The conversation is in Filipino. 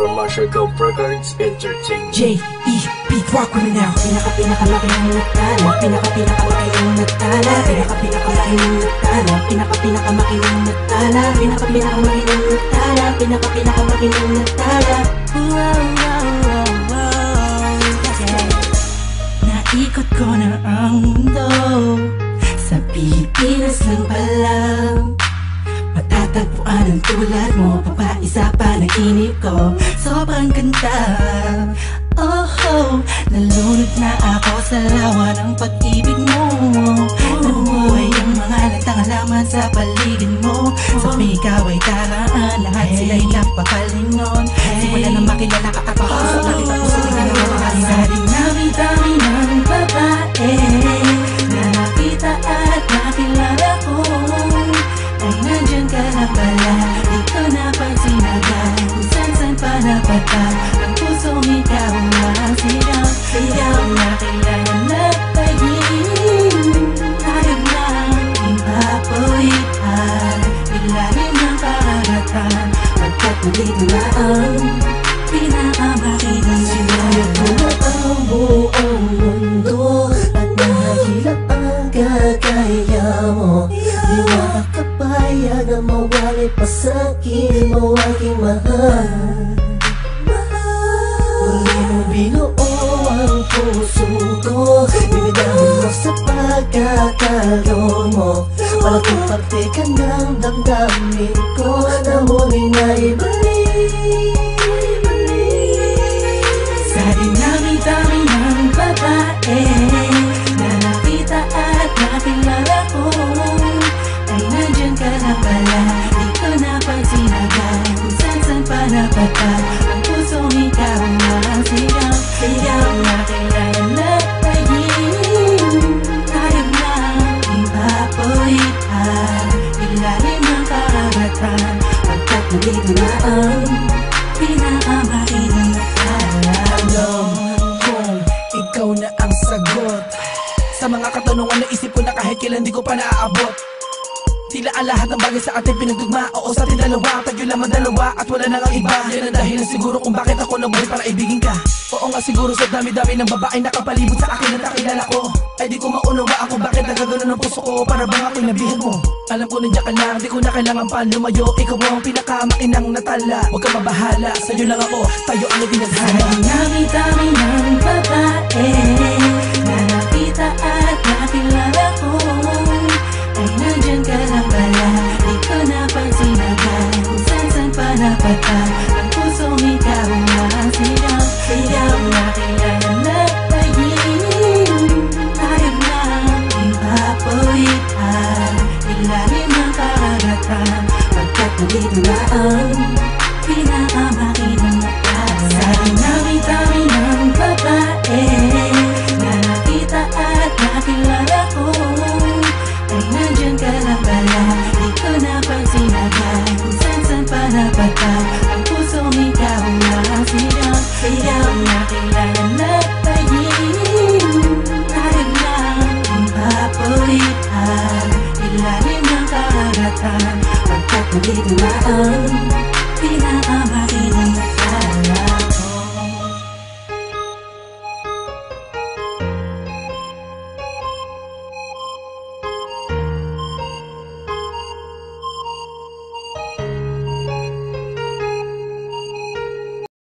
from Marshall Cove Records Entertainment. J.E. Beat Rock with me now. Pinaka-pinakamakinang nagtala, pinaka-pinakamakinang nagtala, pinaka-pinakamakinang nagtala, pinaka-pinakamakinang nagtala, pinaka-pinakamakinang nagtala, pinaka-pinakamakinang nagtala. Naikot ko na ang mundo, sa Pilipinas lang pala matatagpuan ang tulad mo, papaisa pa nainip ko. Sobrang ganda, oh, nalunod na ako sa lawa ng pag-ibig mo. Nabuhay ang mga lantang halaman sa paligid mo. Sa ikaw ay karaan, lahat sila'y napakalingon. Simula na makilala ka at makausap natin at puso rin na mamahalin. Sa dinami-dami ng babae na nakita at nakilala ko, ay nandyan ka na pala, di ko napansin agad. Kung saan pa napatag, ang pusong ikaw ang sigaw. Sigaw na kailangan nagpahing, ayaw lang ipapawitan, ilalim ng karagatan, pagkat nandito na ang pinakamakinang sinayot mo na ang buong mundo, at nahilap ang kagaya mo. Di makakapayag na mawali pa sa'kin mo aking mahal. Muli mo binuo ang puso ko, bibigyan mo sa pagkakaroon mo. Malaking parte ka ng damdamin ko na muling naibalik. Sa dinami-dami ng babae na nakita at nakilala ko, ay nandyan ka na pala, di ko napansin agad. Kung saan pa napatag, ang pusong ikaw ang sigaw. Sigaw na kailangan nagpahing, ayaw lang ipapawitan, ilalim ng karagatan, pagkat nandito na ang pinakamakinang nagtala. Alam kong ikaw na ang sagot sa mga katanungan na isip ko na kahit kailan di ko pa naaabot. Tila ang lahat ng bagay sa ating pinagdugma, oo sa ating dalawa, tayo lamang dalawa at wala na ang iba. Yan ang dahilan siguro kung bakit ako nabuhay para ibigin ka. Oo nga siguro sa dami-dami ng babae nakapalibot sa akin at nakilala ko, ay di ko maunawa ako bakit nagagano ng puso ko, para bang ako'y nabihan mo. Alam ko nandiyan ka lang, di ko na kailangan pa lumayo. Ikaw ang pinakamakinang natala, huwag ka mabahala, sa'yo lang ako, tayo ang itinadhana. Sa dinami-dami ng babae na nakita at nakilala ko, ay nandyan ka na pala, di ko napansin agad. Kung saan pa napatag, ang pusong ikaw ang sigaw. Sigaw na kailangan nagpahing, ayaw lang ipapawitan, ilalim ng karagatan, pagkat nandito na ang pinakamakinang nagtala. Sa dinami-dami ng babae na nakita at nakilala ko, ay nandyan ka na pala, di ko napansin agad. Kung saan pa napatag, ang pusong ikaw ang sigaw. Sigaw na kailangan nagpahing, ayaw lang ipapawitan, ilalim ng karagatan, pagkat nandito na ang pinakamakinang nagtala.